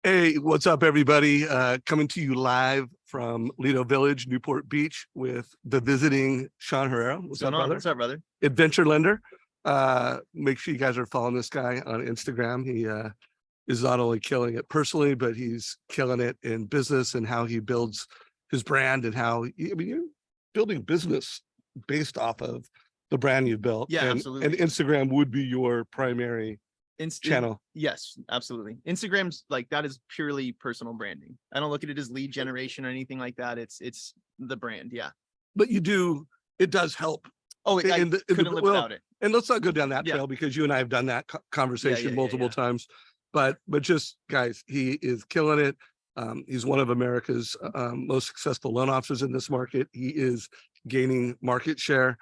Hey, what's up, everybody? Coming to you live from Lido Village, Newport Beach, with the visiting Sean Herrero. What's up, brother? What's up, brother? Adventure lender. Make sure you guys are following this guy on Instagram. He is not only killing it personally, but he's killing it in business and how he builds his brand and you're building business based off of the brand you built. Yeah, and absolutely. Instagram would be your primary channel. Yes, absolutely. Instagram's like, that is purely personal branding. I don't look at it as lead generation or anything like that. It's the brand. Yeah. But it does help. Oh, I couldn't live without it. And let's not go down that trail because you and I have done that conversation multiple times. But just guys, he is killing it. He's one of America's most successful loan officers in this market. He is gaining market share.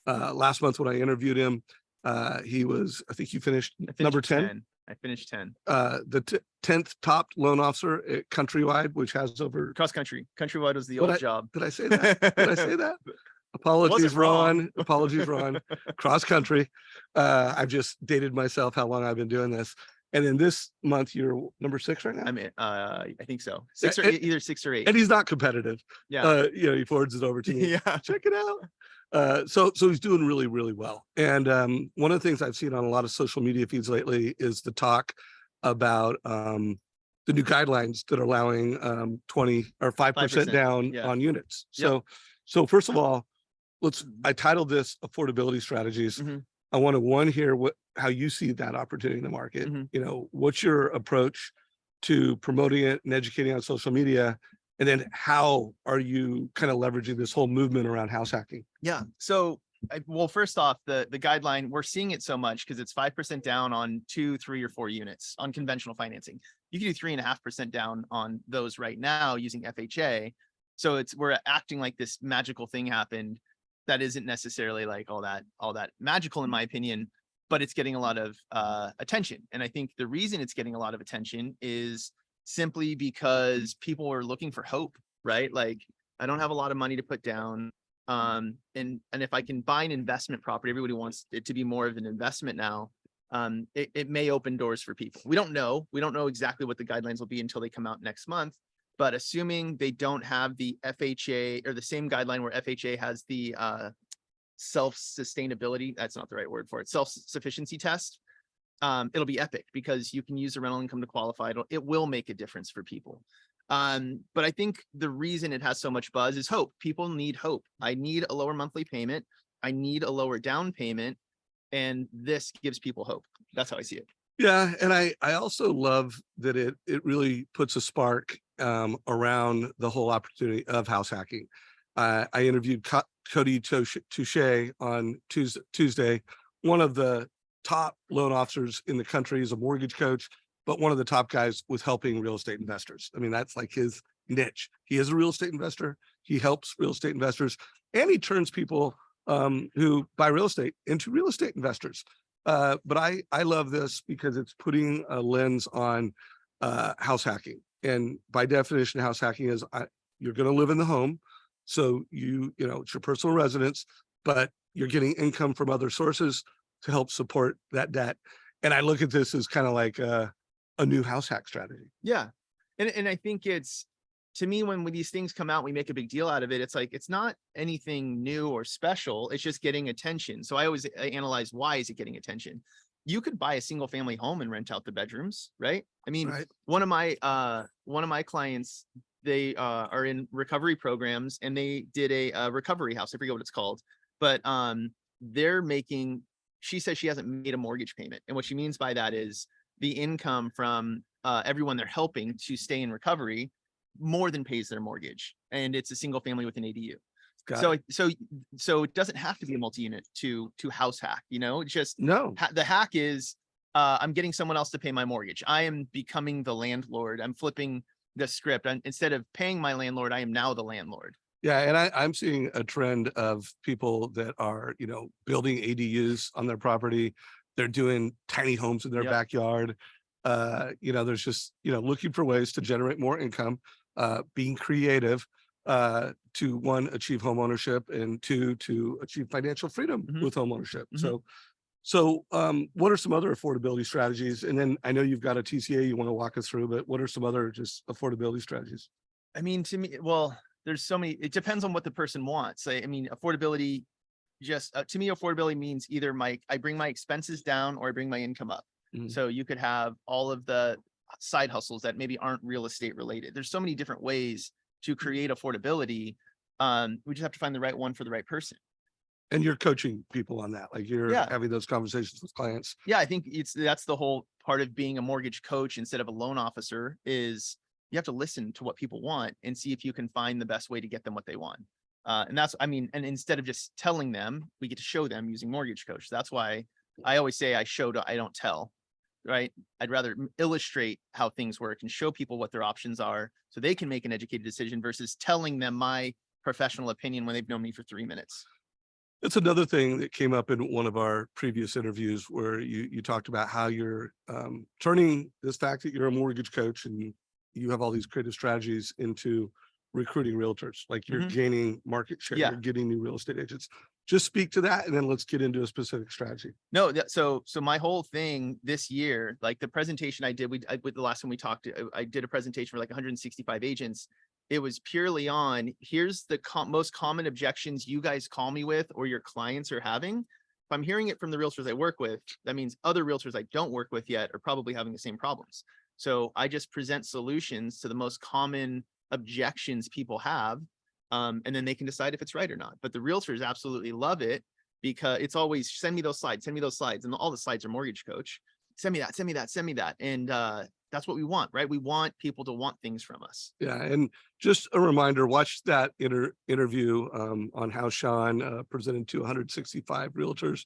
Last month when I interviewed him, he was, I think you finished number 10. I finished 10. The 10th top loan officer at Countrywide, which has over Countrywide was the old job. Did I say that? Did I say that? Apologies, Ron. Apologies, Ron. Cross country. I've just dated myself how long I've been doing this. And in this month, you're number 6 right now. I mean, I think so. Either 6 or 8. And he's not competitive. Yeah. He forwards it over to me. Yeah. Check it out. So he's doing really, really well. And one of the things I've seen on a lot of social media feeds lately is the talk about the new guidelines that are allowing 20 or 5% down on units. So first of all, I titled this affordability strategies. I want to hear how you see that opportunity in the market. What's your approach to promoting it and educating on social media? And then how are you kind of leveraging this whole movement around house hacking? Yeah. So, well, first off, the guideline, we're seeing it so much because it's 5% down on 2, 3, or 4 units on conventional financing. You can do 3.5% down on those right now using FHA. So we're acting like this magical thing happened that isn't necessarily like all that magical in my opinion, but it's getting a lot of attention. And I think the reason it's getting a lot of attention is simply because people are looking for hope, right? Like, I don't have a lot of money to put down. And if I can buy an investment property, everybody wants it to be more of an investment now. It may open doors for people. We don't know exactly what the guidelines will be until they come out next month. But assuming they don't have the FHA or the same guideline where FHA has the self-sustainability, that's not the right word for it, self-sufficiency test, it'll be epic because you can use the rental income to qualify. It will make a difference for people. But I think the reason it has so much buzz is hope. People need hope. I need a lower monthly payment. I need a lower down payment. And this gives people hope. That's how I see it. Yeah. And I also love that it really puts a spark around the whole opportunity of house hacking. I interviewed Cody Touche on Tuesday, one of the top loan officers in the country. He's a mortgage coach, but one of the top guys with helping real estate investors. I mean, that's like his niche. He is a real estate investor. He helps real estate investors, and he turns people who buy real estate into real estate investors. But I love this because it's putting a lens on house hacking. And by definition, house hacking is you're going to live in the home. So it's your personal residence, but you're getting income from other sources to help support that debt. And I look at this as kind of like a new house hack strategy. Yeah. And I think to me, when these things come out, we make a big deal out of it. It's like, it's not anything new or special. It's just getting attention. So I always analyze, why is it getting attention? You could buy a single family home and rent out the bedrooms, right? I mean, one of my clients, they are in recovery programs, and they did a recovery house. I forget what it's called, but she says she hasn't made a mortgage payment. And what she means by that is the income from everyone they're helping to stay in recovery more than pays their mortgage. And it's a single family with an ADU. So it doesn't have to be a multi-unit to house hack, it's just the hack is I'm getting someone else to pay my mortgage. I am becoming the landlord. I'm flipping the script. Instead of paying my landlord, I am now the landlord. Yeah. And I'm seeing a trend of people that are, building ADUs on their property. They're doing tiny homes in their backyard. There's just, looking for ways to generate more income, being creative, to 1, achieve home ownership, and 2, to achieve financial freedom with home ownership. So So what are some other affordability strategies? And then I know you've got a TCA you want to walk us through, but what are some other just affordability strategies? I mean, to me, well, there's so many, it depends on what the person wants. I mean, affordability, just to me, affordability means either I bring my expenses down or I bring my income up. Mhm. So you could have all of the side hustles that maybe aren't real estate related. There's so many different ways to create affordability. We just have to find the right one for the right person. And you're coaching people on that, like you're Yeah. having those conversations with clients. Yeah, I think that's the whole part of being a mortgage coach instead of a loan officer is you have to listen to what people want and see if you can find the best way to get them what they want. And that's, I mean, and instead of just telling them, we get to show them using Mortgage Coach. That's why I always say I don't tell, right? I'd rather illustrate how things work and show people what their options are so they can make an educated decision versus telling them my professional opinion when they've known me for 3 minutes. It's another thing that came up in one of our previous interviews where you talked about how you're turning this fact that you're a mortgage coach and you have all these creative strategies into recruiting realtors, like you're gaining market share, Yeah. you're getting new real estate agents. Just speak to that and then let's get into a specific strategy. No, so my whole thing this year, like the presentation I did, with the last time we talked, I did a presentation for like 165 agents. It was purely on, here's the most common objections you guys call me with or your clients are having. If I'm hearing it from the realtors I work with, that means other realtors I don't work with yet are probably having the same problems. So I just present solutions to the most common objections people have. And then they can decide if it's right or not. But the realtors absolutely love it because it's always send me those slides. And all the slides are Mortgage Coach. Send me that. And that's what we want, right? We want people to want things from us. Yeah, and just a reminder, watch that interview on how Sean presented to 165 realtors.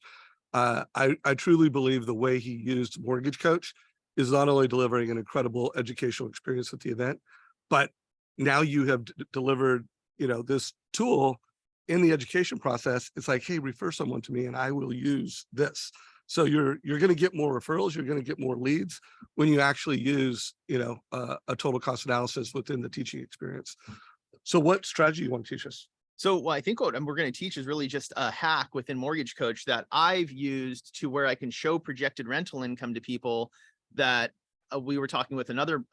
I truly believe the way he used Mortgage Coach is not only delivering an incredible educational experience at the event, but now you have delivered, this tool in the education process. It's like, hey, refer someone to me and I will use this. So you're going to get more referrals, you're going to get more leads when you actually use, a total cost analysis within the teaching experience. So what strategy you want to teach us? So I think what we're going to teach is really just a hack within Mortgage Coach that I've used to where I can show projected rental income to people that we were talking with another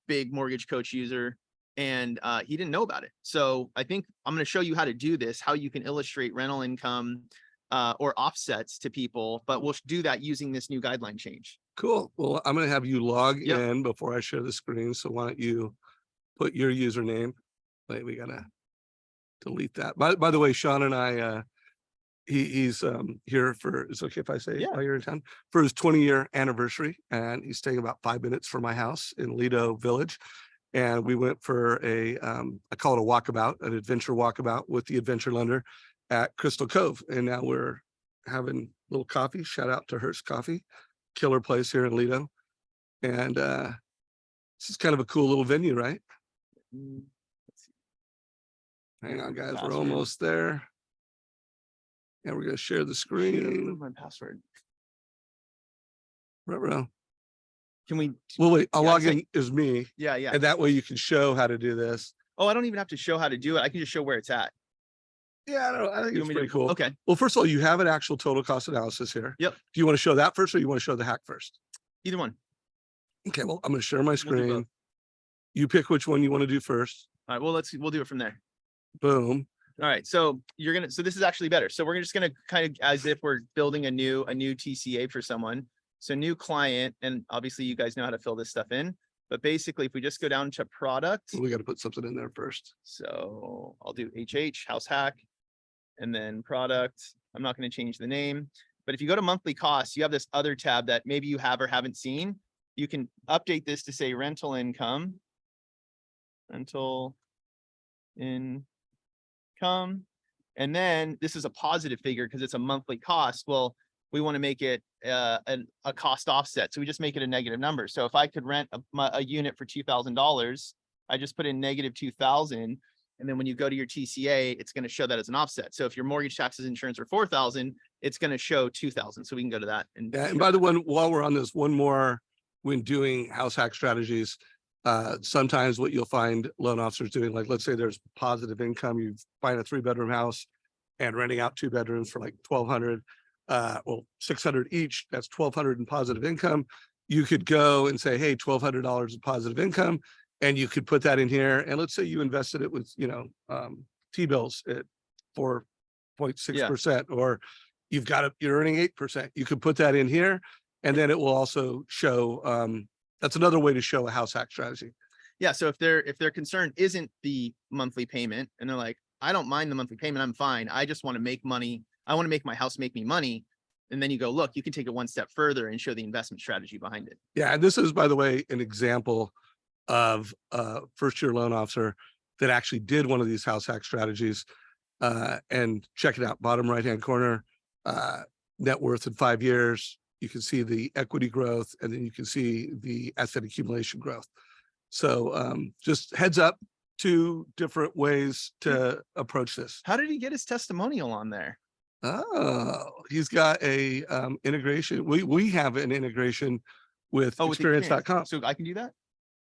big Mortgage Coach user and he didn't know about it. So I think I'm going to show you how to do this, how you can illustrate rental income or offsets to people, but we'll do that using this new guideline change. Cool. Well, I'm going to have you log in before I share the screen. So why don't you put your username? Wait, we got to delete that. By the way, Sean and I, he's here for, it's okay if I say while you're in town, for his 20-year anniversary. And he's staying about 5 minutes from my house in Lido Village. And we went for I call it a walkabout, an adventure walkabout with the adventure lender at Crystal Cove. And now we're having a little coffee. Shout out to Hearst Coffee, killer place here in Lido. And this is kind of a cool little venue, right? Hang on, guys, we're almost there. And we're going to share the screen. My password. Right. Can we? Well, wait, I'll log in as me. Yeah. And that way you can show how to do this. Oh, I don't even have to show how to do it. I can just show where it's at. Yeah, I think it's pretty cool. Okay. Well, first of all, you have an actual total cost analysis here. Yep. Do you want to show that first or you want to show the hack first? Either one. Okay, well, I'm going to share my screen. both. You pick which one you want to do first. All right. Well, we'll do it from there. Boom. All right. So so this is actually better. So we're just going to kind of as if we're building a new TCA for someone. So new client, and obviously you guys know how to fill this stuff in, but basically if we just go down to product, We got to put something in there first. so I'll do HH house hack and then product. I'm not going to change the name, but if you go to monthly costs, you have this other tab that maybe you have or haven't seen. You can update this to say rental income, and then this is a positive figure because it's a monthly cost. Well, we want to make it a cost offset. So we just make it a negative number. So if I could rent a unit for $2,000, I just put in negative 2,000. And then when you go to your TCA, it's going to show that as an offset. So if your mortgage, taxes, insurance are 4,000, it's going to show 2,000. So we can go to that. And by the way, while we're on this, one more, when doing house hack strategies, sometimes what you'll find loan officers doing, like let's say there's positive income, you find a 3-bedroom house and renting out 2 bedrooms for like 1,200. well, 600 each, that's 1,200 in positive income. You could go and say, hey, $1,200 in positive income, and you could put that in here. And let's say you invested it with, T-bills at 4.6%, or you're earning 8%. You could put that in here, and then it will also show, that's another way to show a house hack strategy. Yeah. So if their concern isn't the monthly payment, and they're like, I don't mind the monthly payment, I'm fine, I just want to make money, I want to make my house make me money. And then you go, look, you can take it one step further and show the investment strategy behind it. Yeah. And this is, by the way, an example of a first-year loan officer that actually did one of these house hack strategies. And check it out, bottom right-hand corner, net worth in 5 years. You can see the equity growth, and then you can see the asset accumulation growth. So just heads up, 2 different ways to approach this. How did he get his testimonial on there? Oh, he's got a integration. We have an integration with experience.com. So I can do that?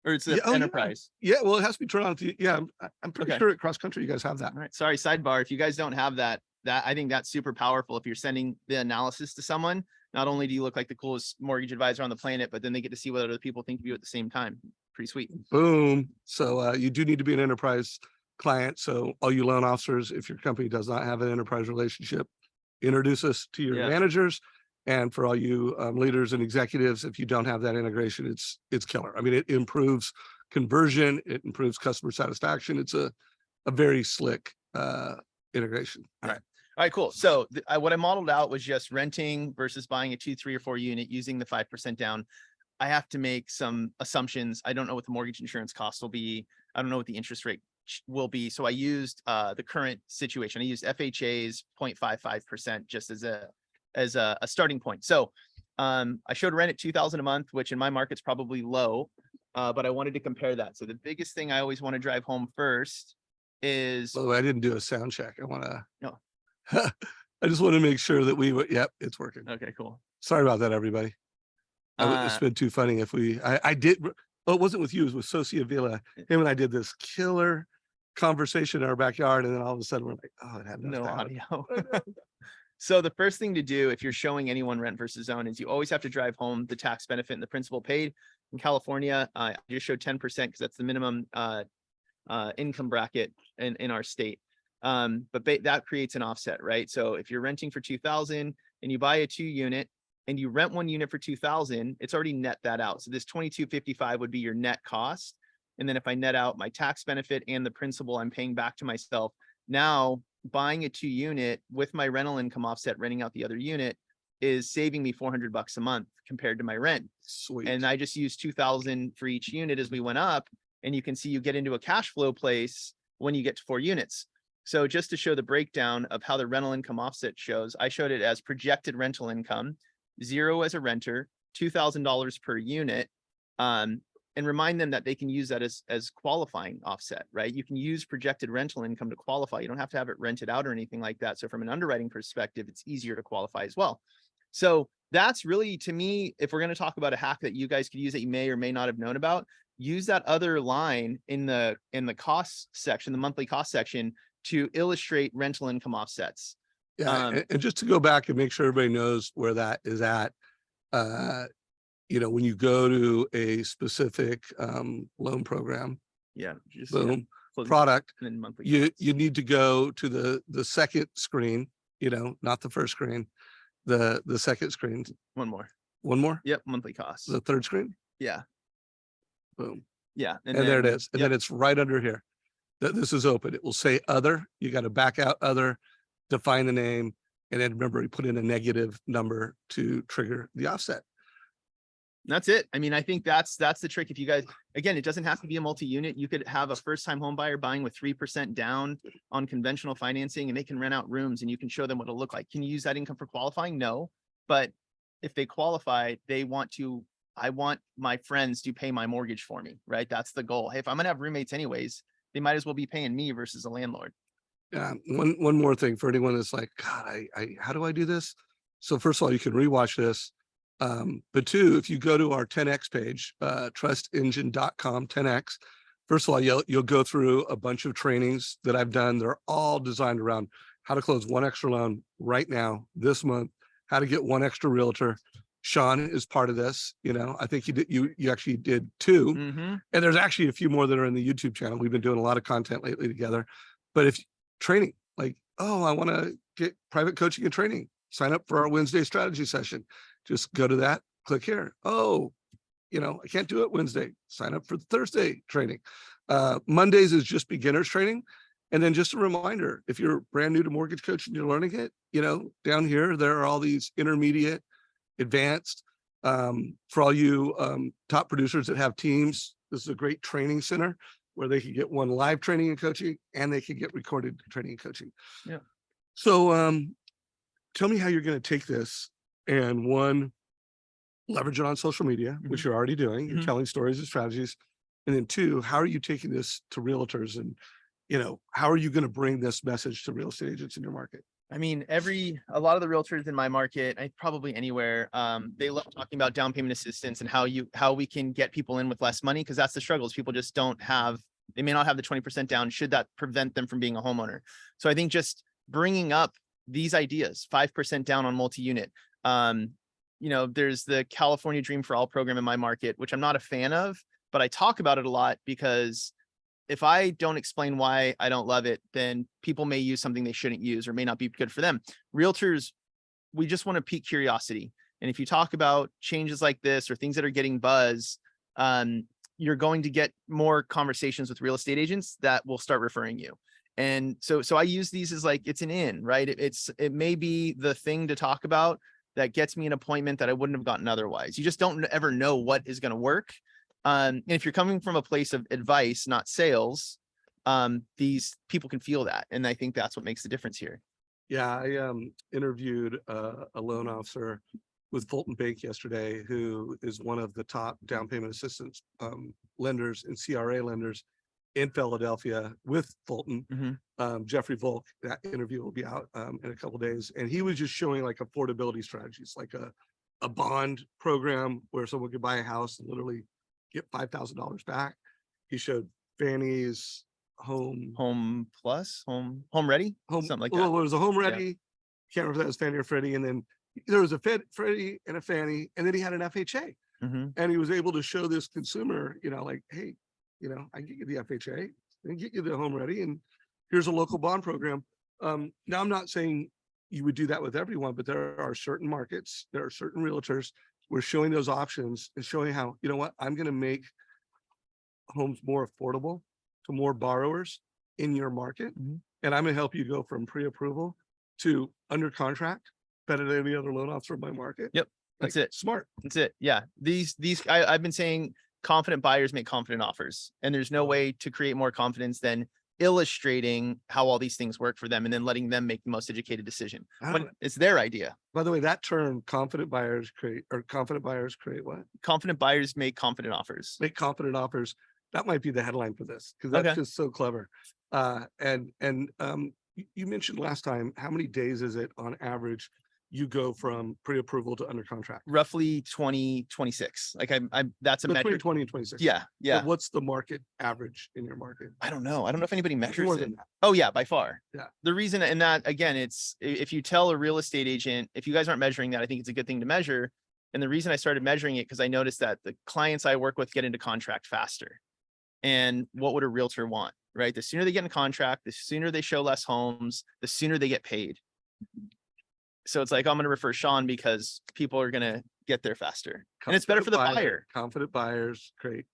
Or it's an Yeah, enterprise? Yeah, well, it has to be turned on to, yeah, I'm pretty Okay. sure at cross country you guys have that. All right. Sorry, sidebar. If you guys don't have that I think that's super powerful. If you're sending the analysis to someone, not only do you look like the coolest mortgage advisor on the planet, but then they get to see what other people think of you at the same time. Pretty sweet. Boom. So you do need to be an enterprise client. So all you loan officers, if your company does not have an enterprise relationship, introduce us to your managers. And for all you leaders and executives, if you don't have that integration, it's killer. I mean, it improves conversion, it improves customer satisfaction. It's a very slick integration. All right, cool. So what I modeled out was just renting versus buying a 2, 3, or 4 unit using the 5% down. I have to make some assumptions. I don't know what the mortgage insurance cost will be. I don't know what the interest rate will be. So I used the current situation. I used FHA's 0.55% just as a starting point. So I showed rent at $2,000 a month, which in my market's probably low, but I wanted to compare that. So the biggest thing I always want to drive home first is. By the way, I didn't do a sound check. I want to. No. I just want to make sure that yep, it's working. Okay, cool. Sorry about that, everybody. It's been too funny if I did. Oh, it wasn't with you, it was with Socia Villa. Him and I did this killer conversation in our backyard, and then all of a sudden we're like, oh, it had no sound. audio. So the first thing to do if you're showing anyone rent versus own is you always have to drive home the tax benefit and the principal paid. In California, I just showed 10% because that's the minimum income bracket in our state. But that creates an offset, right? So if you're renting for 2,000 and you buy a 2 unit and you rent 1 unit for 2,000, it's already net that out. So this 2,255 would be your net cost. And then if I net out my tax benefit and the principal I'm paying back to myself, now buying a 2 unit with my rental income offset, renting out the other unit is saving me $400 a month compared to my rent. Sweet. And I just used 2,000 for each unit as we went up. And you can see you get into a cash flow place when you get to 4 units. So just to show the breakdown of how the rental income offset shows, I showed it as projected rental income, 0 as a renter, $2,000 per unit, and remind them that they can use that as qualifying offset, right? You can use projected rental income to qualify. You don't have to have it rented out or anything like that. So from an underwriting perspective, it's easier to qualify as well. So that's really, to me, if we're going to talk about a hack that you guys could use that you may or may not have known about, use that other line in the cost section, the monthly cost section, to illustrate rental income offsets. Yeah, and just to go back and make sure everybody knows where that is at, when you go to a specific loan program, boom, product, and then monthly you need to go to the second screen, not the first screen, the second screen. One more. Yep, monthly costs. The third screen. Yeah. Boom. Yeah, and there it is, and then it's right under here. This is open. It will say other. You got to back out other, define the name, and then remember, you put in a negative number to trigger the offset. That's it. I mean, I think that's the trick. If you guys, again, it doesn't have to be a multi-unit. You could have a first-time home buyer buying with 3% down on conventional financing, and they can rent out rooms, and you can show them what it'll look like. Can you use that income for qualifying? No, but if they qualify, I want my friends to pay my mortgage for me, right? That's the goal. Hey, if I'm gonna have roommates anyways, they might as well be paying me versus a landlord. Yeah. One more thing for anyone that's like, God, I how do I do this? So first of all, you can rewatch this. But 2, if you go to our 10X page, trustengine.com 10X, first of all, you'll go through a bunch of trainings that I've done. They're all designed around how to close 1 extra loan right now, this month, how to get one extra realtor. Sean is part of this. You know, I think you actually did 2, and there's actually a few more that are in the YouTube channel. We've been doing a lot of content lately together. But if training, like, oh, I want to get private coaching and training, sign up for our Wednesday strategy session. Just go to that, click here. Oh, you know, I can't do it Wednesday. Sign up for the Thursday training. Mondays is just beginners training. And then just a reminder, if you're brand new to Mortgage Coach and you're learning it, you know, down here, there are all these intermediate, advanced, for all you top producers that have teams. This is a great training center where they can get one live training and coaching, and they can get recorded training and coaching. Yeah. So tell me how you're going to take this and, one, leverage it on social media, which you're already doing. You're telling stories and strategies. And then 2, how are you taking this to realtors, and, you know, how are you going to bring this message to real estate agents in your market? I mean, a lot of the realtors in my market, probably anywhere, they love talking about down payment assistance and how we can get people in with less money, because that's the struggles. People just they may not have the 20% down. Should that prevent them from being a homeowner? So I think just bringing up these ideas, 5% down on multi-unit. You know, there's the California Dream for All program in my market, which I'm not a fan of, but I talk about it a lot because if I don't explain why I don't love it, then people may use something they shouldn't use or may not be good for them. Realtors, we just want to pique curiosity. And if you talk about changes like this or things that are getting buzz, you're going to get more conversations with real estate agents that will start referring you. And so I use these as like, it's an in, right? It may be the thing to talk about that gets me an appointment that I wouldn't have gotten otherwise. You just don't ever know what is going to work. And if you're coming from a place of advice, not sales, these people can feel that. And I think that's what makes the difference here. Yeah, I interviewed a loan officer with Fulton Bank yesterday, who is one of the top down payment assistance lenders and CRA lenders in Philadelphia with Fulton. Jeffrey Volk. That interview will be out in a couple of days, and he was just showing like affordability strategies, like a bond program where someone could buy a house and literally get $5,000 back. He showed Fannie's home ready, something like that. Well, it was a home ready. Can't remember if that was Fannie or Freddie, and then there was a Freddie and a Fannie, and then he had an FHA, and he was able to show this consumer, you know, like, hey, you know, I can get you the FHA and get you the home ready, and here's a local bond program. Now, I'm not saying you would do that with everyone, but there are certain markets, there are certain realtors. We're showing those options and showing how, you know what, I'm going to make homes more affordable to more borrowers in your market. And I'm going to help you go from pre-approval to under contract better than any other loan officer in my market. Yep. That's it. Smart. That's it. Yeah. I've been saying confident buyers make confident offers, and there's no way to create more confidence than illustrating how all these things work for them and then letting them make the most educated decision. But it's their idea. By the way, that term, confident buyers create what? Confident buyers make confident offers. Make confident offers. That might be the headline for this, because that's just so clever. And you mentioned last time, how many days is it on average you go from pre-approval to under contract? Roughly 26. Like that's a So metric. 20 and 26. Yeah. But what's the market average in your market? I don't know if anybody measures More it. than that. Oh yeah, by far. Yeah. The reason, and that again, it's if you tell a real estate agent, if you guys aren't measuring that, I think it's a good thing to measure. And the reason I started measuring it, because I noticed that the clients I work with get into contract faster. And what would a realtor want, right? The sooner they get in contract, the sooner they show less homes, the sooner they get paid. So it's like, I'm going to refer Sean because people are going to get there faster. And it's better for the buyer. Confident buyers create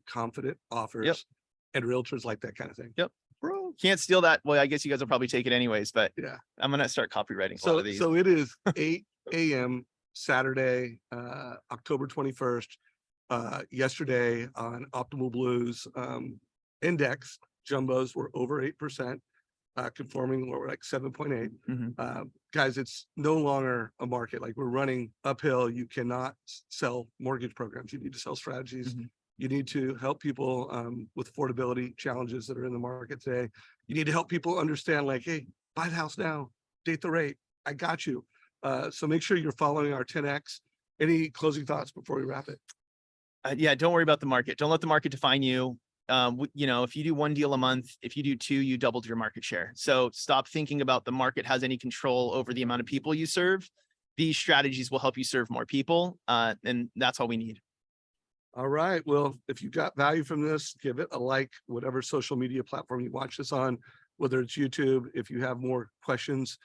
confident offers. And realtors like that kind of thing. Yep. Bro. Can't steal that. Well, I guess you guys will probably take it anyways, but yeah, I'm going to start copywriting a lot of these. So it is 8 a.m. Saturday, October 21st. Yesterday on Optimal Blues index, jumbos were over 8%, conforming we're like 7.8. Guys, it's no longer a market. Like, we're running uphill. You cannot sell mortgage programs. You need to sell strategies. You need to help people with affordability challenges that are in the market today. You need to help people understand, like, hey, buy the house now, date the rate. I got you. So make sure you're following our 10X. Any closing thoughts before we wrap it? Yeah, don't worry about the market. Don't let the market define you. You know, if you do one deal a month, if you do 2, you doubled your market share. So stop thinking about the market has any control over the amount of people you serve. these strategies will help you serve more people. And that's all we need. All right. Well, if you got value from this, give it a like, whatever social media platform you watch this on, whether it's YouTube. If you have more questions,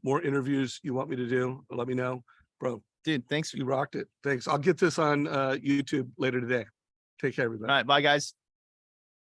more interviews you want me to do, let me know. Bro, Dude, thanks. you rocked it. Thanks. I'll get this on YouTube later today. Take care, everybody. All right. Bye, guys.